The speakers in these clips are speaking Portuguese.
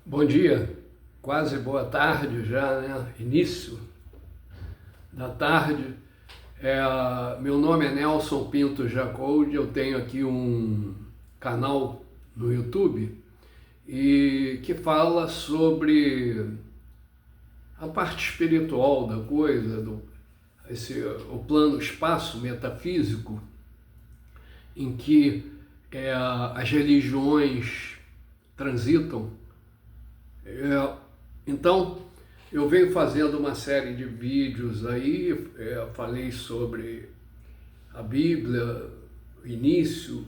Bom dia, quase boa tarde já, né? Início da tarde. Meu nome é Nelson Pinto Jacold, eu tenho aqui um canal no YouTube e que fala sobre a parte espiritual da coisa, o plano espaço metafísico em que as religiões transitam. Então, eu venho fazendo uma série de vídeos aí, falei sobre a Bíblia, o início,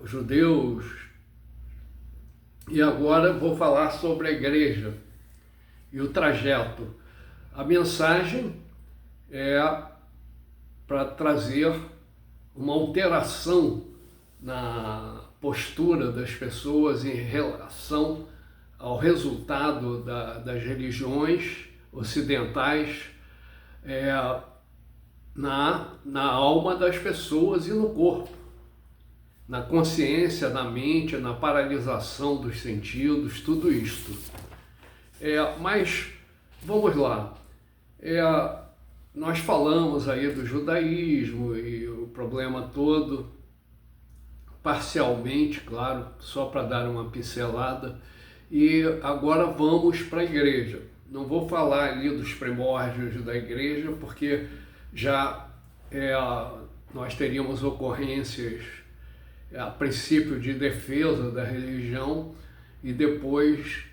os judeus, e agora vou falar sobre a igreja e o trajeto. A mensagem é para trazer uma alteração na postura das pessoas em relação ao resultado das religiões ocidentais na alma das pessoas e no corpo, na consciência, na mente, na paralisação dos sentidos, tudo isto. Mas vamos lá. Nós falamos aí do judaísmo e o problema todo, parcialmente, claro, só para dar uma pincelada. E agora vamos para a igreja. Não vou falar ali dos primórdios da igreja, porque já nós teríamos ocorrências a princípio de defesa da religião e depois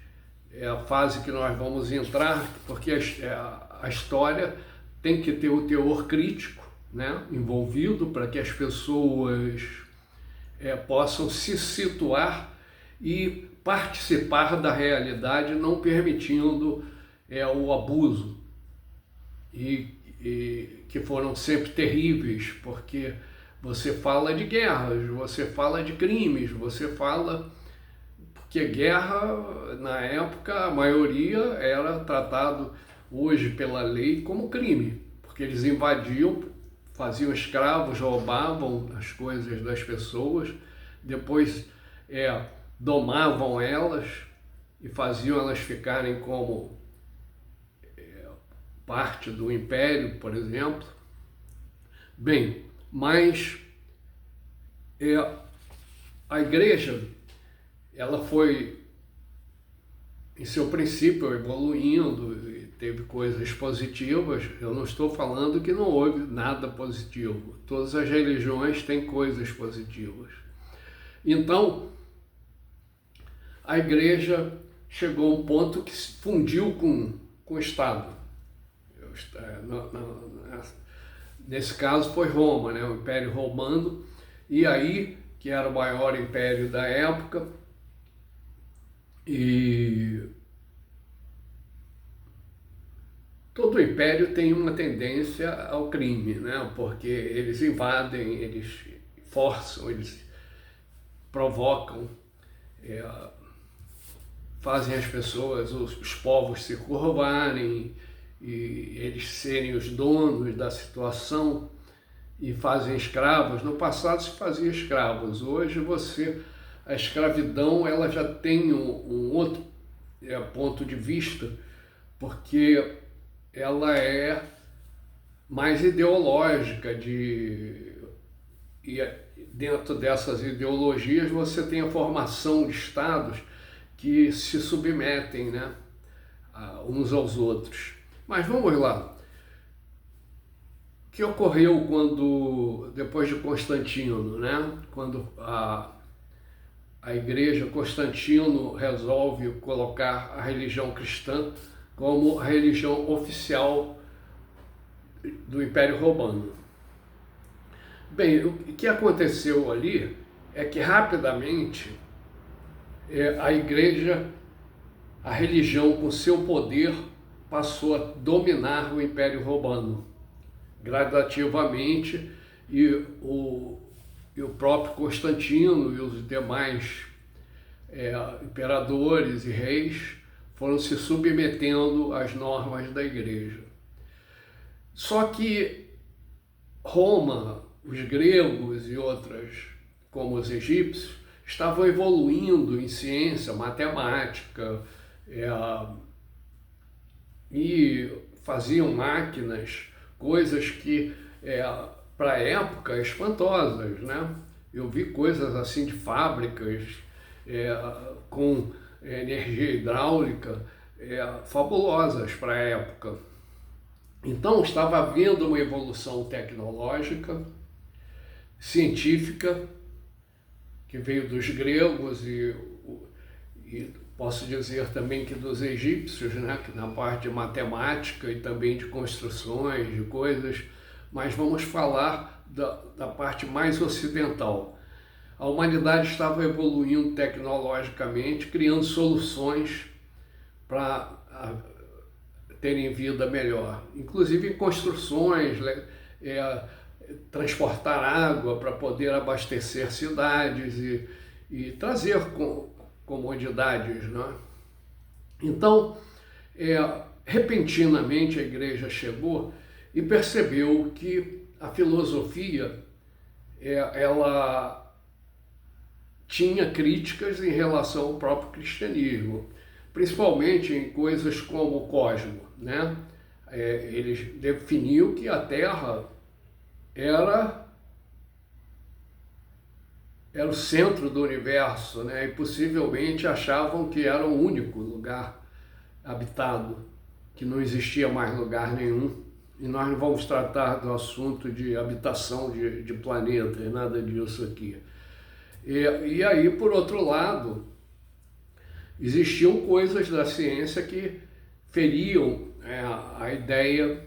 a fase que nós vamos entrar, porque a história tem que ter o teor crítico, né, envolvido para que as pessoas possam se situar e participar da realidade, não permitindo o abuso, e que foram sempre terríveis, porque você fala de guerras, você fala de crimes, você fala... Porque guerra, na época, a maioria era tratado hoje pela lei como crime, porque eles invadiam, faziam escravos, roubavam as coisas das pessoas, depois domavam elas e faziam elas ficarem como parte do império, por exemplo. Bem, mas a igreja, ela foi, em seu princípio, evoluindo e teve coisas positivas. Eu não estou falando que não houve nada positivo. Todas as religiões têm coisas positivas. Então, a igreja chegou a um ponto que se fundiu com o Estado. Nesse caso foi Roma, né? O Império Romano, e aí, que era o maior império da época, e todo império tem uma tendência ao crime, né? Porque eles invadem, eles forçam, eles provocam, fazem as pessoas, os povos se curvarem e eles serem os donos da situação e fazem escravos. No passado se fazia escravos, hoje a escravidão ela já tem um outro ponto de vista, porque ela é mais ideológica, e dentro dessas ideologias você tem a formação de estados que se submetem, né, uns aos outros. Mas vamos lá. O que ocorreu depois de Constantino, né? Quando a igreja, Constantino resolve colocar a religião cristã como a religião oficial do Império Romano. Bem, o que aconteceu ali é que rapidamente a igreja, a religião com seu poder, passou a dominar o Império Romano gradativamente, e o próprio Constantino e os demais imperadores e reis foram se submetendo às normas da igreja. Só que Roma, os gregos e outras, como os egípcios, estavam evoluindo em ciência, matemática, e faziam máquinas, coisas que para a época espantosas, né? Eu vi coisas assim de fábricas com energia hidráulica fabulosas para a época. Então estava havendo uma evolução tecnológica, científica, que veio dos gregos e posso dizer também que dos egípcios, né, que na parte de matemática e também de construções, de coisas, mas vamos falar da parte mais ocidental. A humanidade estava evoluindo tecnologicamente, criando soluções para terem vida melhor, inclusive em construções, transportar água para poder abastecer cidades e trazer comodidades, né? Então, repentinamente a igreja chegou e percebeu que a filosofia ela tinha críticas em relação ao próprio cristianismo, principalmente em coisas como o cosmo, né? Ele definiu que a Terra era o centro do universo, né? E possivelmente achavam que era o único lugar habitado, que não existia mais lugar nenhum. E nós não vamos tratar do assunto de habitação de planeta e nada disso aqui. E aí, por outro lado, existiam coisas da ciência que feriam a ideia,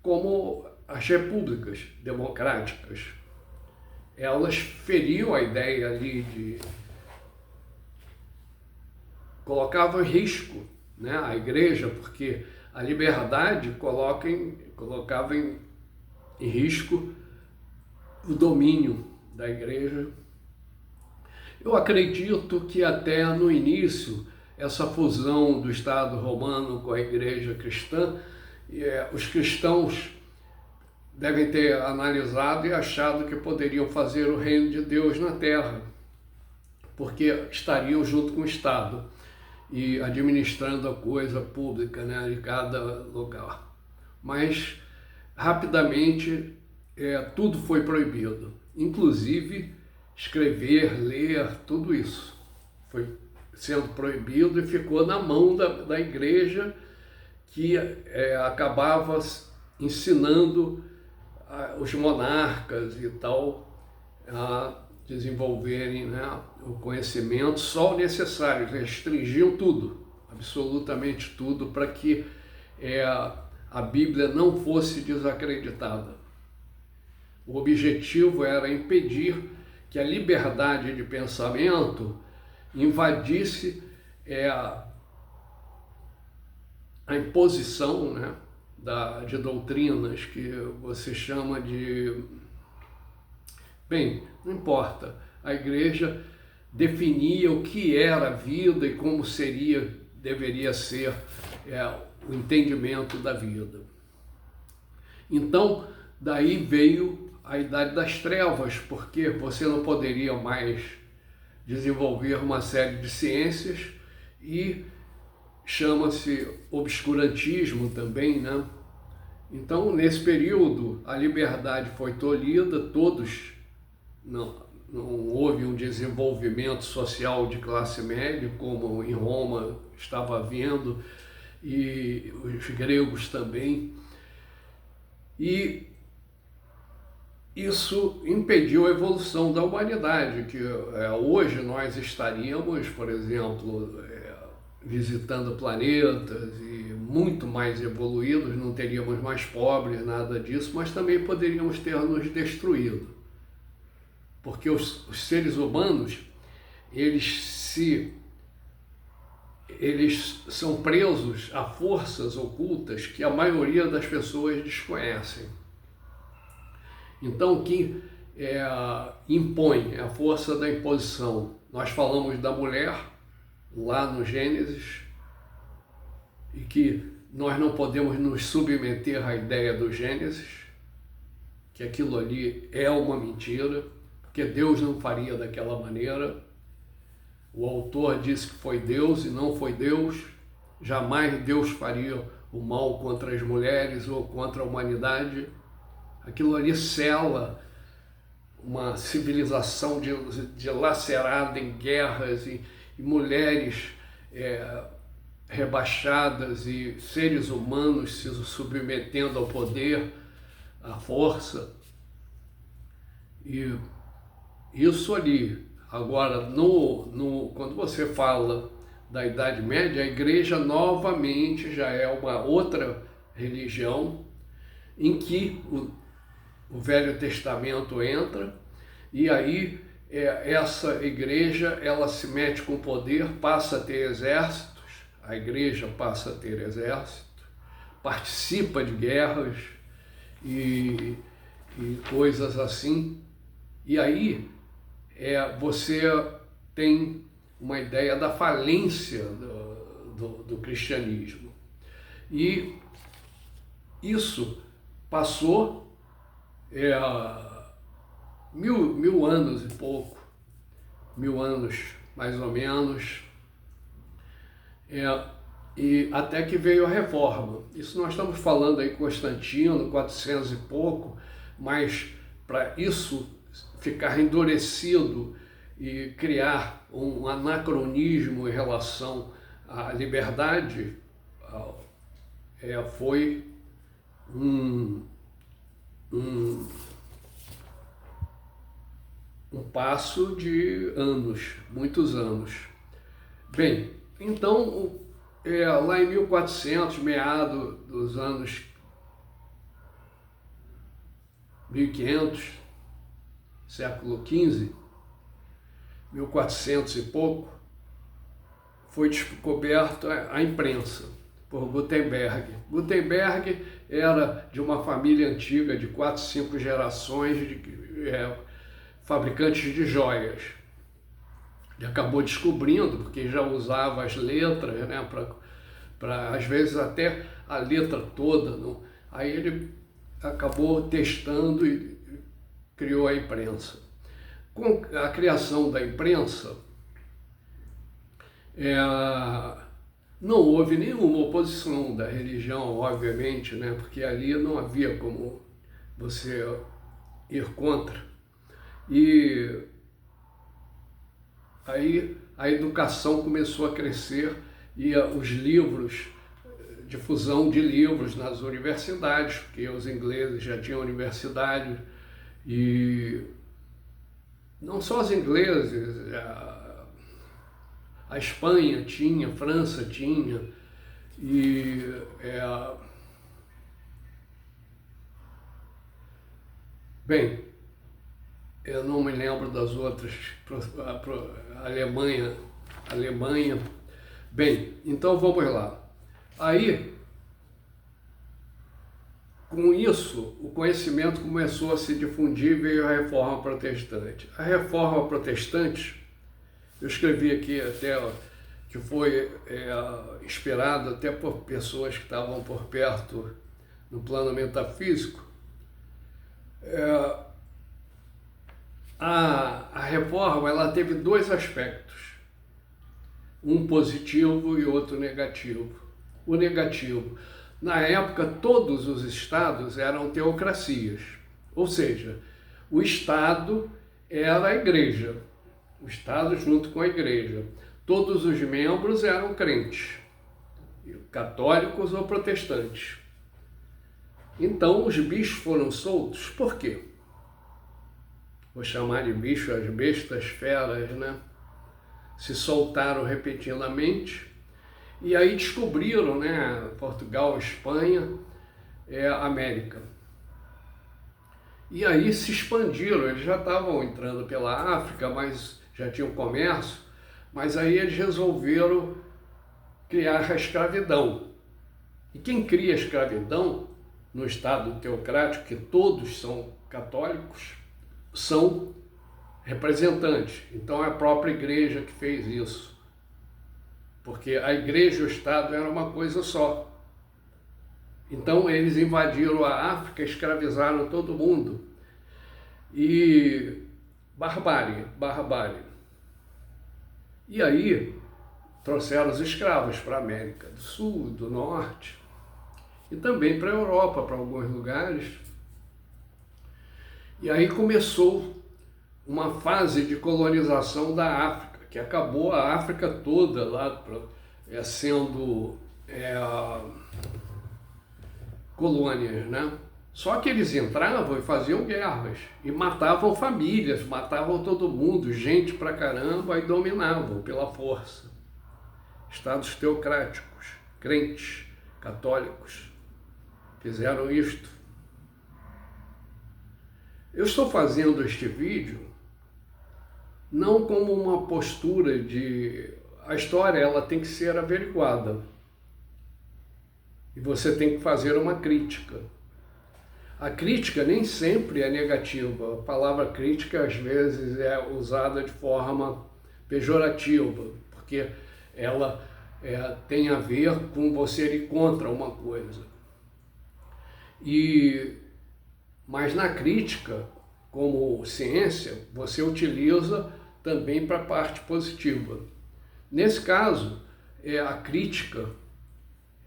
como as repúblicas democráticas. Elas feriam a ideia ali colocavam em risco, né, a igreja, porque a liberdade colocava em risco o domínio da igreja. Eu acredito que até no início, essa fusão do Estado romano com a igreja cristã, os cristãos devem ter analisado e achado que poderiam fazer o reino de Deus na terra, porque estariam junto com o Estado e administrando a coisa pública, né, de cada lugar. Mas, rapidamente, tudo foi proibido, inclusive escrever, ler, tudo isso foi sendo proibido e ficou na mão da igreja, que acabava ensinando os monarcas e tal a desenvolverem, né, o conhecimento só o necessário, restringiam tudo, absolutamente tudo, para que a Bíblia não fosse desacreditada. O objetivo era impedir que a liberdade de pensamento invadisse a imposição, né, de doutrinas que você chama de... Bem, não importa. A igreja definia o que era a vida e como deveria ser o entendimento da vida. Então, daí veio a Idade das Trevas, porque você não poderia mais desenvolver uma série de ciências e chama-se obscurantismo também, né? Então, nesse período, a liberdade foi tolhida, não houve um desenvolvimento social de classe média, como em Roma estava havendo, e os gregos também. E isso impediu a evolução da humanidade, que hoje nós estaríamos, por exemplo, visitando planetas e muito mais evoluídos, não teríamos mais pobres, nada disso, mas também poderíamos ter nos destruído. Porque os seres humanos, eles são presos a forças ocultas que a maioria das pessoas desconhecem. Então, que impõe a força da imposição. Nós falamos da mulher lá no Gênesis, e que nós não podemos nos submeter à ideia do Gênesis, que aquilo ali é uma mentira, porque Deus não faria daquela maneira. o autor disse que foi Deus e não foi Deus. Jamais Deus faria o mal contra as mulheres ou contra a humanidade. Aquilo ali sela uma civilização dilacerada em guerras e mulheres rebaixadas e seres humanos se submetendo ao poder, à força. E isso ali. Agora, quando você fala da Idade Média, a igreja novamente já é uma outra religião em que o Velho Testamento entra, e aí essa igreja ela se mete com poder, passa a ter exércitos, a igreja passa a ter exército, participa de guerras e coisas assim, e aí você tem uma ideia da falência do cristianismo. E isso passou mil anos e pouco, 1000 anos mais ou menos, e até que veio a Reforma. Isso nós estamos falando aí Constantino, 400 e pouco, mas para isso ficar endurecido e criar um anacronismo em relação à liberdade, foi um passo de anos, muitos anos. Bem, então, lá em 1400, meado dos anos 1500, século XV, 1400 e pouco, foi descoberta a imprensa por Gutenberg. Gutenberg era de uma família antiga, de 4, 5 gerações de fabricantes de joias. Ele acabou descobrindo, porque já usava as letras, né, para às vezes até a letra toda. Não? Aí ele acabou testando e criou a imprensa. Com a criação da imprensa, não houve nenhuma oposição da religião, obviamente, né? Porque ali não havia como você ir contra. E aí a educação começou a crescer e os livros, difusão de livros nas universidades, porque os ingleses já tinham universidade, e não só os ingleses, a Espanha tinha, a França tinha, e bem, eu não me lembro das outras, Alemanha. Bem, então vamos lá. Aí, com isso, o conhecimento começou a se difundir e veio a Reforma Protestante. A Reforma Protestante, eu escrevi aqui até que foi inspirado até por pessoas que estavam por perto no plano metafísico. A reforma ela teve dois aspectos, um positivo e outro negativo. O negativo, na época todos os estados eram teocracias, ou seja, o estado era a igreja, o estado junto com a igreja. Todos os membros eram crentes, católicos ou protestantes. Então os bichos foram soltos, por quê? Vou chamar de bicho as bestas feras, né? Se soltaram repentinamente e aí descobriram, né? Portugal, Espanha, América. E aí se expandiram, eles já estavam entrando pela África, mas já tinham comércio, mas aí eles resolveram criar a escravidão. E quem cria a escravidão no Estado teocrático, que todos são católicos, são representantes. Então é a própria igreja que fez isso. Porque a igreja e o Estado eram uma coisa só. Então eles invadiram a África, escravizaram todo mundo. E barbárie. E aí trouxeram os escravos para a América do Sul, do Norte e também para a Europa, para alguns lugares. E aí começou uma fase de colonização da África, que acabou a África toda lá sendo colônias, né? Só que eles entravam e faziam guerras, e matavam famílias, matavam todo mundo, gente pra caramba, e dominavam pela força. Estados teocráticos, crentes, católicos, fizeram isto. Eu estou fazendo este vídeo não como uma postura de... A história, ela tem que ser averiguada. E você tem que fazer uma crítica. A crítica nem sempre é negativa. A palavra crítica, às vezes, é usada de forma pejorativa, porque ela tem a ver com você ir contra uma coisa. Mas na crítica, como ciência, você utiliza também para a parte positiva. Nesse caso, a crítica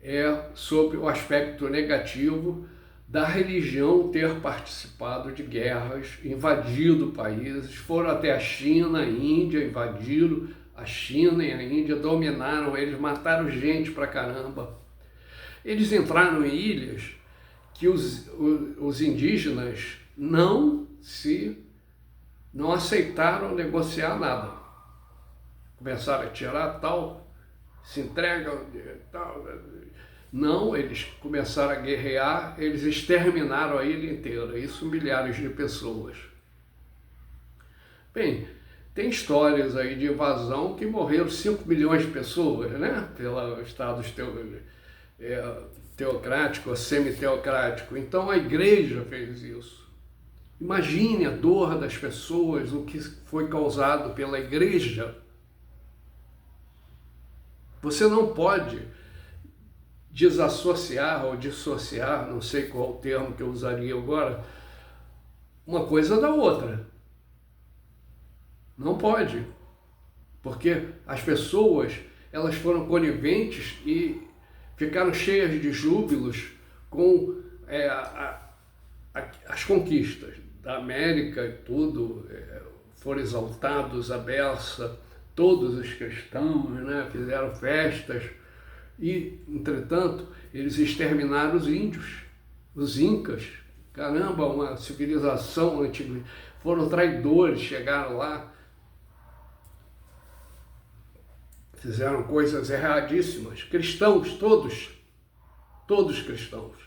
é sobre o aspecto negativo da religião ter participado de guerras, invadido países, foram até a China, a Índia, invadiram a China e a Índia, dominaram eles, mataram gente pra caramba. Eles entraram em ilhas que os indígenas não aceitaram negociar nada. Começaram a tirar tal, se entregam, tal. Não, eles começaram a guerrear, eles exterminaram a ilha inteira, isso milhares de pessoas. Bem, tem histórias aí de invasão que morreram 5 milhões de pessoas, né? Pelos estados teocrático ou semi-teocrático. Então a igreja fez isso. Imagine a dor das pessoas, o que foi causado pela igreja. Você não pode desassociar ou dissociar, não sei qual o termo que eu usaria agora, uma coisa da outra. Não pode. Porque as pessoas, elas foram coniventes e ficaram cheias de júbilos com as conquistas da América e tudo, foram exaltados à beça, todos os cristãos, né, fizeram festas e, entretanto, eles exterminaram os índios, os incas. Caramba, uma civilização antiga, foram traidores, chegaram lá, fizeram coisas erradíssimas. Cristãos, todos cristãos.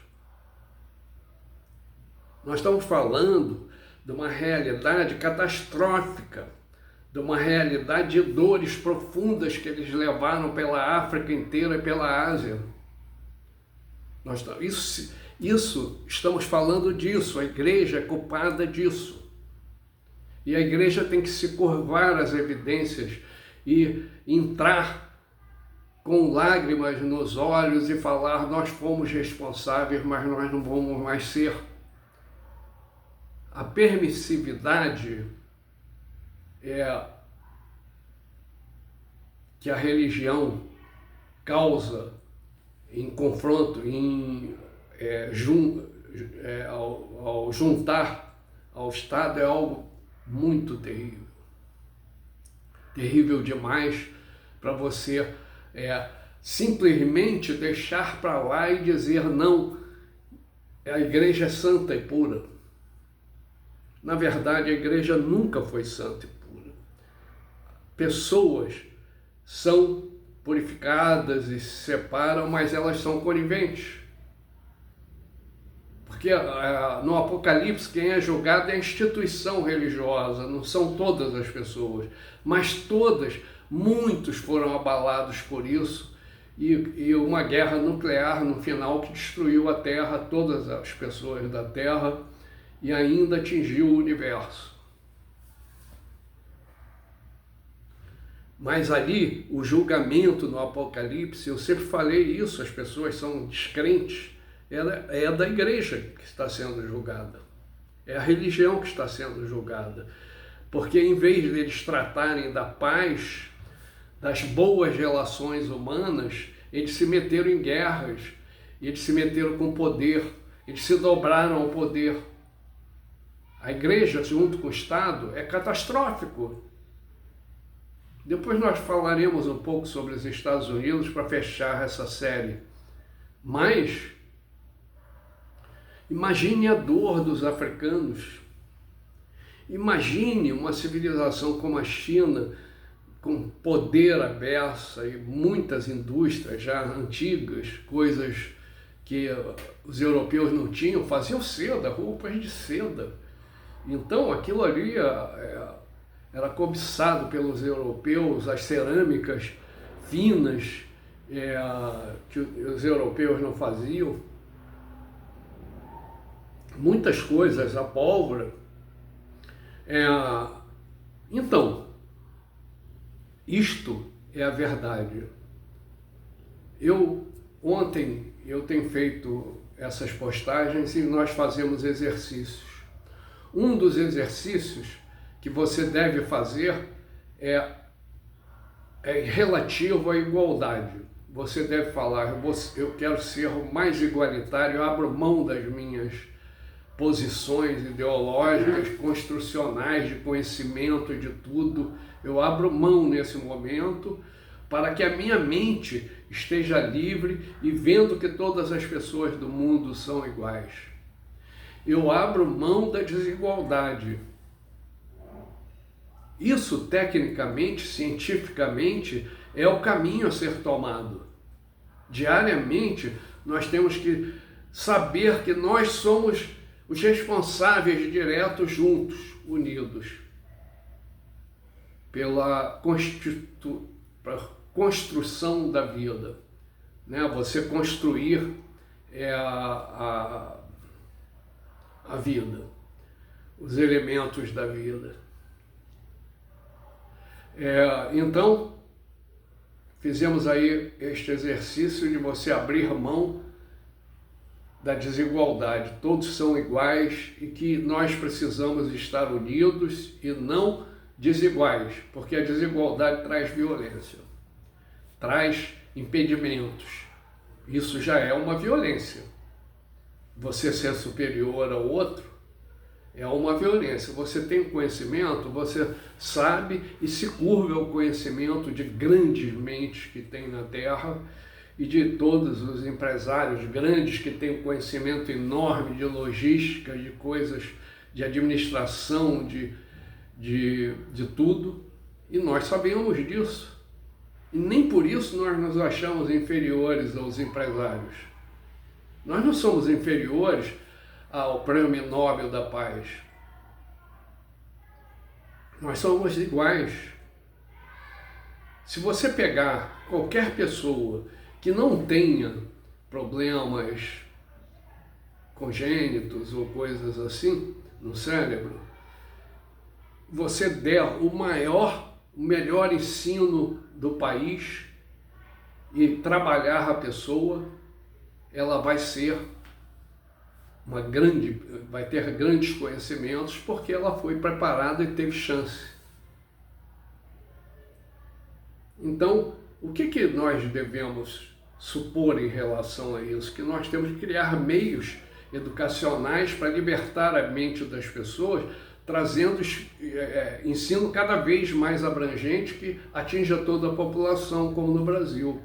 Nós estamos falando de uma realidade catastrófica, de uma realidade de dores profundas que eles levaram pela África inteira e pela Ásia. Estamos falando disso, a igreja é culpada disso. E a igreja tem que se curvar às evidências e entrar com lágrimas nos olhos e falar: nós fomos responsáveis, mas nós não vamos mais ser. A permissividade que a religião causa em confronto, ao juntar ao Estado, é algo muito terrível. Terrível demais para você simplesmente deixar para lá e dizer: não, a igreja é santa e pura. Na verdade, a igreja nunca foi santa e pura. Pessoas são purificadas e se separam, mas elas são coniventes. Porque no Apocalipse quem é julgado é a instituição religiosa, não são todas as pessoas, mas muitos foram abalados por isso, e uma guerra nuclear no final que destruiu a Terra, todas as pessoas da Terra, e ainda atingiu o universo. Mas ali, o julgamento no Apocalipse, eu sempre falei isso, as pessoas são descrentes, é da igreja que está sendo julgada. É a religião que está sendo julgada. Porque em vez deles tratarem da paz, das boas relações humanas, eles se meteram em guerras, eles se meteram com poder, eles se dobraram ao poder. A igreja, junto com o Estado, é catastrófico. Depois nós falaremos um pouco sobre os Estados Unidos para fechar essa série. Mas imagine a dor dos africanos. Imagine uma civilização como a China, com poder à beça e muitas indústrias já antigas, coisas que os europeus não tinham, faziam seda, roupas de seda. Então aquilo ali era cobiçado pelos europeus, as cerâmicas finas que os europeus não faziam. Muitas coisas, a pólvora. Então, isto é a verdade. Ontem eu tenho feito essas postagens e nós fazemos exercícios. Um dos exercícios que você deve fazer é relativo à igualdade. Você deve falar, eu quero ser o mais igualitário, eu abro mão das minhas posições ideológicas, construcionais, de conhecimento, de tudo. Eu abro mão nesse momento para que a minha mente esteja livre e vendo que todas as pessoas do mundo são iguais. Eu abro mão da desigualdade. Isso, tecnicamente, cientificamente, é o caminho a ser tomado. Diariamente, nós temos que saber que nós somos os responsáveis diretos juntos, unidos, pela construção da vida. Né? Você construir a vida, os elementos da vida. Então, fizemos aí este exercício de você abrir mão da desigualdade. Todos são iguais e que nós precisamos estar unidos e não desiguais, porque a desigualdade traz violência, traz impedimentos. Isso já é uma violência. Você ser superior ao outro é uma violência. Você tem conhecimento, você sabe e se curva ao conhecimento de grandes mentes que tem na Terra e de todos os empresários grandes que têm um conhecimento enorme de logística, de coisas, de administração, de tudo. E nós sabemos disso. E nem por isso nós nos achamos inferiores aos empresários. Nós não somos inferiores ao Prêmio Nobel da Paz. Nós somos iguais. Se você pegar qualquer pessoa que não tenha problemas congênitos ou coisas assim no cérebro, você der o melhor ensino do país e trabalhar a pessoa, ela vai ter grandes conhecimentos porque ela foi preparada e teve chance. Então, o que nós devemos supor em relação a isso? Que nós temos que criar meios educacionais para libertar a mente das pessoas, trazendo ensino cada vez mais abrangente que atinja toda a população, como no Brasil.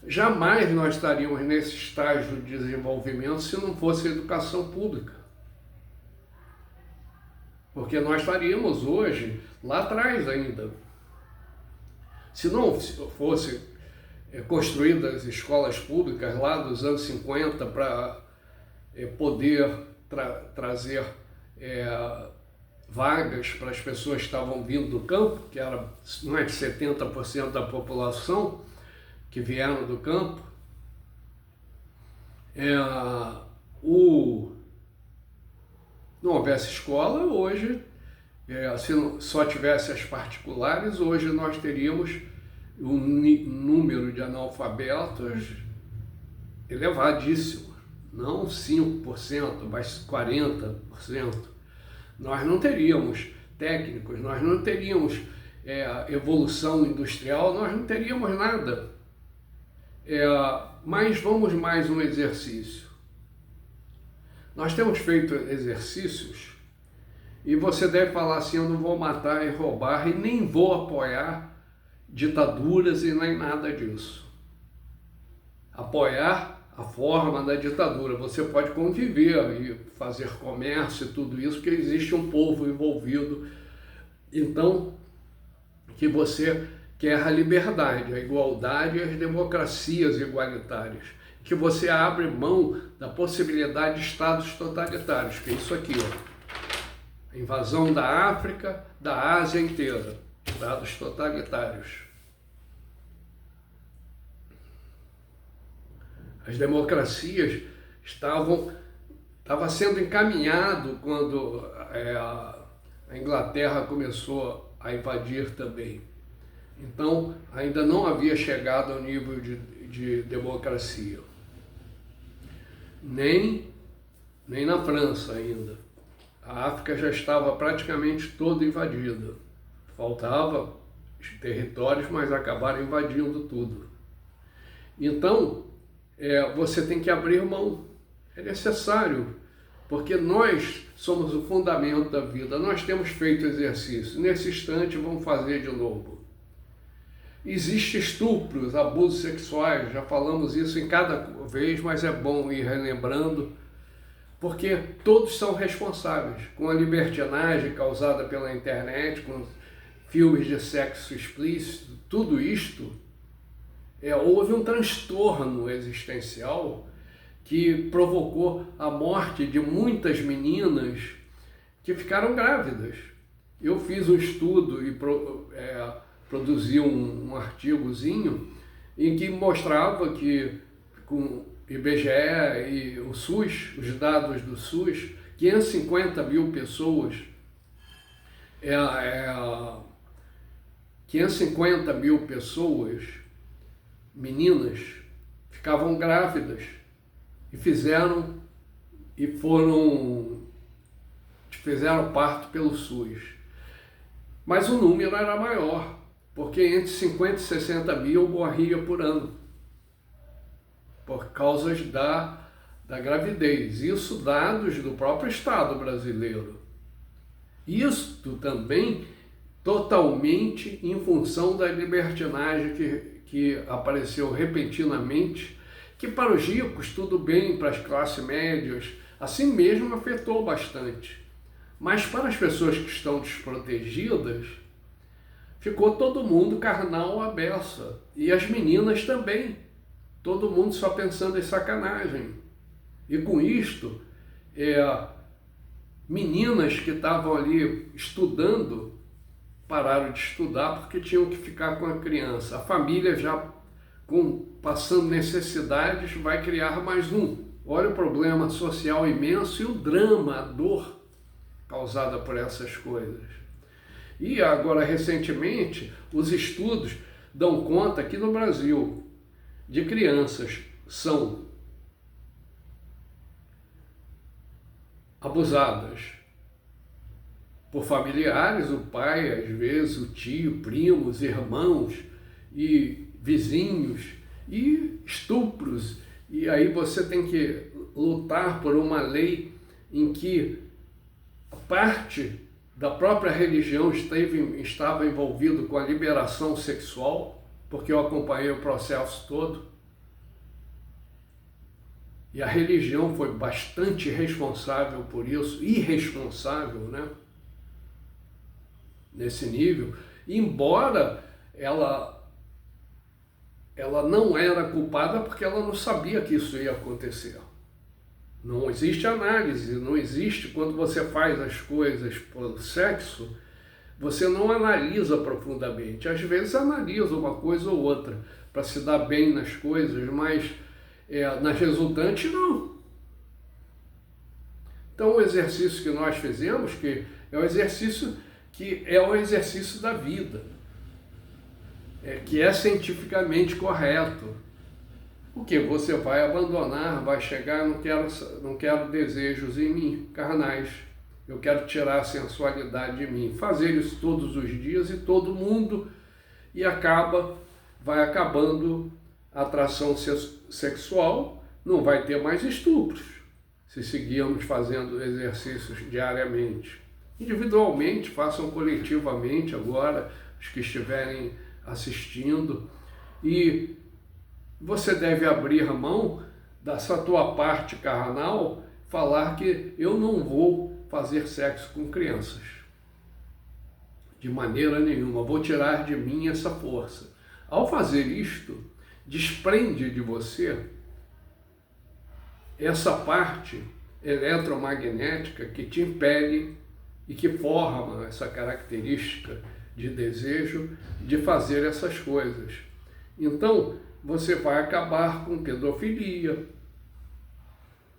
Jamais nós estaríamos nesse estágio de desenvolvimento se não fosse educação pública. Porque nós estaríamos hoje, lá atrás ainda. Se não fosse construídas escolas públicas lá dos anos 50 para poder trazer vagas para as pessoas que estavam vindo do campo, que era mais de 70% da população que vieram do campo, não houvesse escola, hoje, se só tivesse as particulares, hoje nós teríamos um número de analfabetos elevadíssimo, não 5%, mas 40%. Nós não teríamos técnicos, nós não teríamos evolução industrial, nós não teríamos nada. Mas vamos mais um exercício. Nós temos feito exercícios e você deve falar assim, eu não vou matar e roubar e nem vou apoiar ditaduras e nem nada disso. Apoiar a forma da ditadura. Você pode conviver e fazer comércio e tudo isso, porque existe um povo envolvido. Então, que você quer a liberdade, a igualdade e as democracias igualitárias. Que você abre mão da possibilidade de estados totalitários, que é isso aqui, ó. A invasão da África, da Ásia inteira. Estados totalitários. As democracias estava sendo encaminhado quando a Inglaterra começou a invadir também. Então, ainda não havia chegado ao nível de democracia. Nem na França ainda. A África já estava praticamente toda invadida. Faltava territórios, mas acabaram invadindo tudo. Então, você tem que abrir mão. É necessário, porque nós somos o fundamento da vida. Nós temos feito exercício. Nesse instante, vamos fazer de novo. Existem estupros, abusos sexuais, já falamos isso em cada vez, mas é bom ir relembrando, porque todos são responsáveis. Com a libertinagem causada pela internet, com filmes de sexo explícito, tudo isto, houve um transtorno existencial que provocou a morte de muitas meninas que ficaram grávidas. Eu fiz um estudo e produzi um artigozinho em que mostrava que com IBGE e o SUS, os dados do SUS, 550 mil pessoas, 550 mil pessoas, meninas, ficavam grávidas e fizeram parto pelo SUS. Mas o número era maior, porque entre 50 e 60 mil morria por ano, por causa da gravidez. Isso dados do próprio Estado brasileiro. Isto também totalmente em função da libertinagem que apareceu repentinamente, que para os ricos tudo bem, para as classes médias, assim mesmo afetou bastante. Mas para as pessoas que estão desprotegidas, ficou todo mundo carnal à beça. E as meninas também. Todo mundo só pensando em sacanagem. E com isto, meninas que estavam ali estudando, pararam de estudar porque tinham que ficar com a criança. A família já passando necessidades vai criar mais um. Olha o problema social imenso e o drama, a dor causada por essas coisas. E agora, recentemente, os estudos dão conta aqui no Brasil de crianças são abusadas por familiares, o pai, às vezes, o tio, primos, irmãos e vizinhos, e estupros. E aí você tem que lutar por uma lei em que parte da própria religião estava envolvido com a liberação sexual, porque eu acompanhei o processo todo. E a religião foi bastante responsável por isso, irresponsável, né? Nesse nível, embora ela não era culpada porque ela não sabia que isso ia acontecer. Não existe análise, não existe quando você faz as coisas por sexo, você não analisa profundamente. Às vezes analisa uma coisa ou outra para se dar bem nas coisas, mas nas resultantes não. Então o exercício que nós fizemos, que é o exercício da vida, que é cientificamente correto. O que você vai abandonar, vai chegar, não quero desejos em mim, carnais. eu quero tirar a sensualidade de mim. Fazer isso todos os dias e todo mundo, e vai acabando a atração sexual, não vai ter mais estupros, se seguirmos fazendo exercícios diariamente. Individualmente, façam coletivamente agora, os que estiverem assistindo, e você deve abrir mão dessa tua parte carnal, falar que eu não vou fazer sexo com crianças. De maneira nenhuma, vou tirar de mim essa força. Ao fazer isto, desprende de você essa parte eletromagnética que te impele e que forma essa característica de desejo de fazer essas coisas. Então, você vai acabar com pedofilia,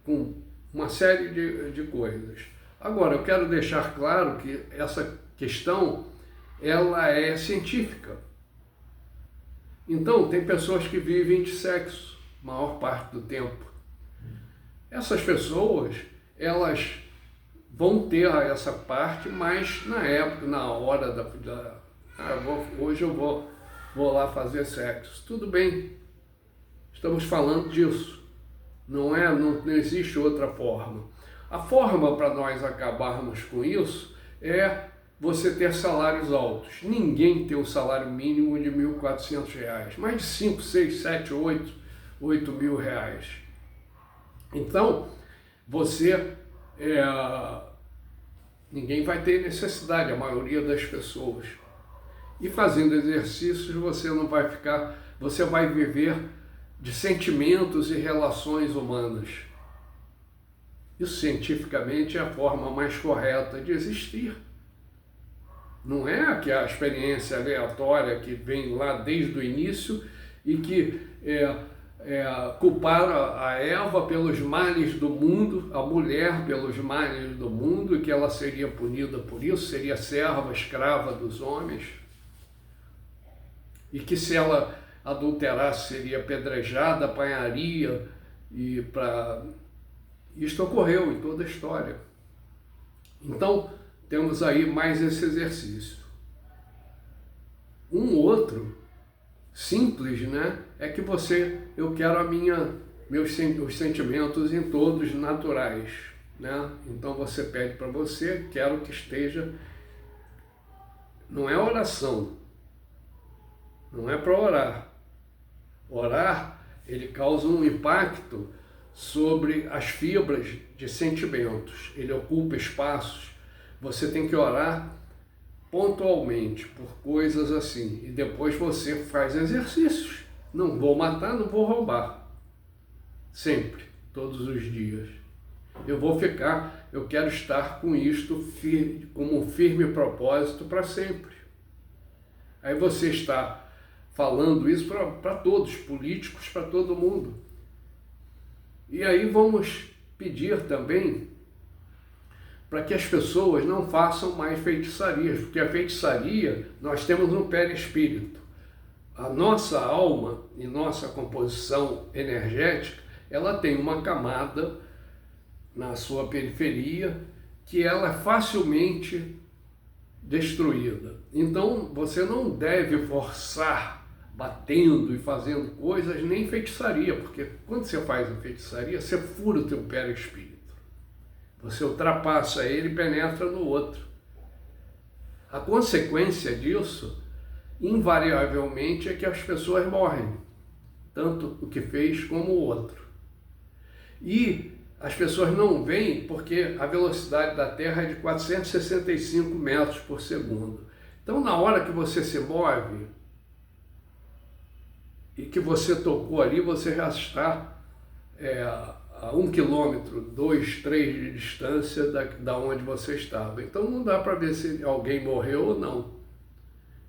com uma série de coisas. Agora, eu quero deixar claro que essa questão, ela é científica. Então, tem pessoas que vivem de sexo, maior parte do tempo. Essas pessoas, elas vão ter essa parte, mas na época, na hora hoje eu vou lá fazer sexo. Tudo bem, estamos falando disso. Não existe outra forma. A forma para nós acabarmos com isso é você ter salários altos. Ninguém tem um salário mínimo de R$ 1.400, mais de 5, 6, 7, 8 mil reais. Então, ninguém vai ter necessidade, a maioria das pessoas. E fazendo exercícios, você vai viver de sentimentos e relações humanas. Isso cientificamente é a forma mais correta de existir. Não é a experiência aleatória que vem lá desde o início e que culparam a Eva pelos males do mundo, a mulher pelos males do mundo, e que ela seria punida por isso, seria serva, escrava dos homens, e que se ela adulterasse seria apedrejada, apanharia, isto ocorreu em toda a história. Então, temos aí mais esse exercício. Um outro simples, né? É que eu quero os sentimentos em todos naturais, né? Então você pede para você, quero que esteja, não é oração, não é para orar. Orar, ele causa um impacto sobre as fibras de sentimentos, ele ocupa espaços. Você tem que orar pontualmente por coisas assim, e depois você faz exercícios. Não vou matar, não vou roubar. Sempre, todos os dias. Eu quero estar com isto como um firme propósito para sempre. Aí você está falando isso para todos, políticos, para todo mundo. E aí vamos pedir também para que as pessoas não façam mais feitiçarias, porque a feitiçaria nós temos no perispírito. A nossa alma e nossa composição energética, ela tem uma camada na sua periferia que ela é facilmente destruída. Então você não deve forçar batendo e fazendo coisas, nem feitiçaria, porque quando você faz a feitiçaria, você fura o teu perispírito. Você ultrapassa ele e penetra no outro. A consequência disso, invariavelmente, é que as pessoas morrem, tanto o que fez como o outro. E as pessoas não veem porque a velocidade da Terra é de 465 metros por segundo. Então, na hora que você se move e que você tocou ali, você já está a 1 quilômetro, 2, 3 de distância da onde você estava. Então não dá para ver se alguém morreu ou não.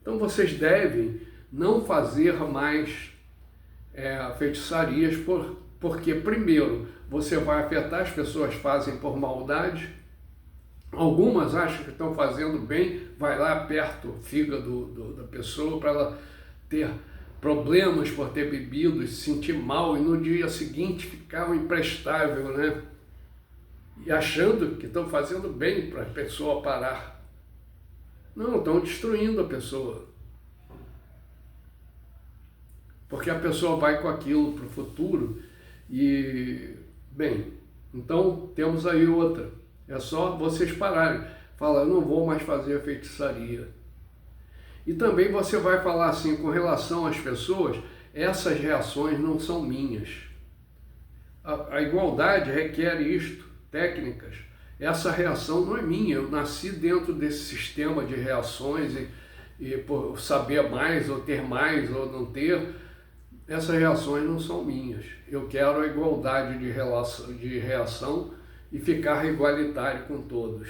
Então vocês devem não fazer mais feitiçarias, porque primeiro você vai afetar, as pessoas fazem por maldade, algumas acham que estão fazendo bem, vai lá, aperta o fígado da pessoa para ela ter problemas por ter bebido e se sentir mal e no dia seguinte ficar um imprestável, né? e achando que estão fazendo bem para a pessoa parar. Não, estão destruindo a pessoa. Porque a pessoa vai com aquilo para o futuro e, bem, então temos aí outra. É só vocês pararem. Fala, eu não vou mais fazer a feitiçaria. E também você vai falar assim, com relação às pessoas, essas reações não são minhas. A igualdade requer isto, técnicas. Essa reação não é minha, eu nasci dentro desse sistema de reações e por saber mais ou ter mais ou não ter, essas reações não são minhas. Eu quero a igualdade de reação e ficar igualitário com todos.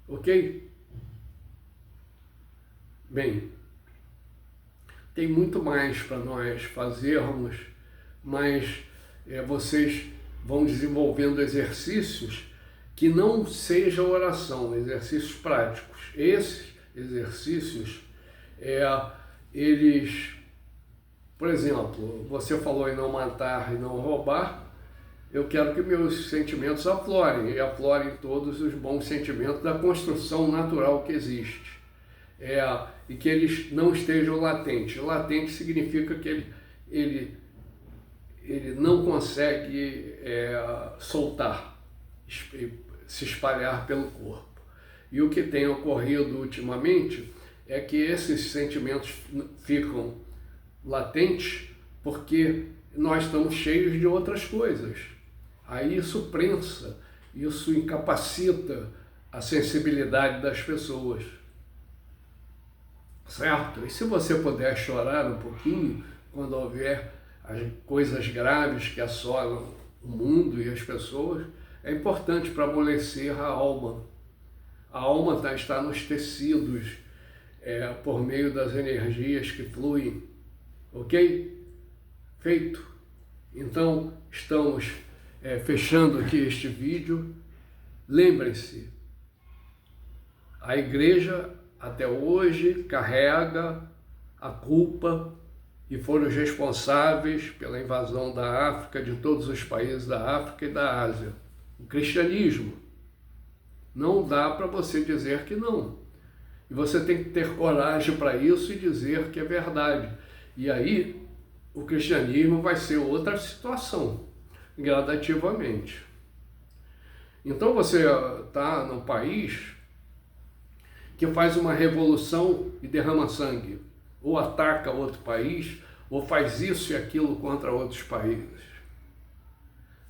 Ok? Bem, tem muito mais para nós fazermos, mas vocês vão desenvolvendo exercícios que não sejam oração, exercícios práticos. Esses exercícios, eles, por exemplo, você falou em não matar e não roubar, eu quero que meus sentimentos aflorem, e aflorem todos os bons sentimentos da construção natural que existe. E que eles não estejam latentes. Latente significa que ele não consegue soltar, se espalhar pelo corpo. E o que tem ocorrido ultimamente é que esses sentimentos ficam latentes porque nós estamos cheios de outras coisas. Aí isso prensa, isso incapacita a sensibilidade das pessoas. Certo? E se você puder chorar um pouquinho quando houver as coisas graves que assolam o mundo e as pessoas, é importante para amolecer a alma. A alma está nos tecidos, por meio das energias que fluem. Ok? Feito. Então, estamos fechando aqui este vídeo. Lembrem-se, a igreja até hoje carrega a culpa e foram os responsáveis pela invasão da África, de todos os países da África e da Ásia. O cristianismo. Não dá para você dizer que não. E você tem que ter coragem para isso e dizer que é verdade. E aí, o cristianismo vai ser outra situação, gradativamente. Então você está num país que faz uma revolução e derrama sangue, ou ataca outro país, ou faz isso e aquilo contra outros países.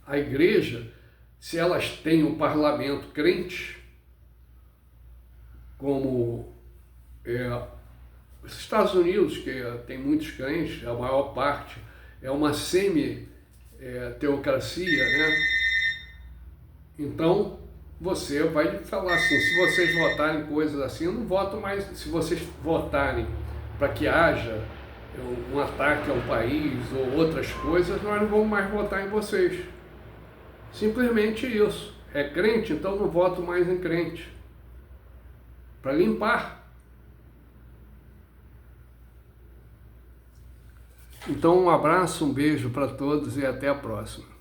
A igreja, se elas têm um parlamento crente, como os Estados Unidos, que tem muitos crentes, a maior parte, é uma semi-teocracia, né? Então, você vai falar assim, se vocês votarem coisas assim, eu não voto mais. Se vocês votarem para que haja um ataque ao país ou outras coisas, nós não vamos mais votar em vocês. Simplesmente isso. É crente, então não voto mais em crente. Para limpar. Então um abraço, um beijo para todos e até a próxima.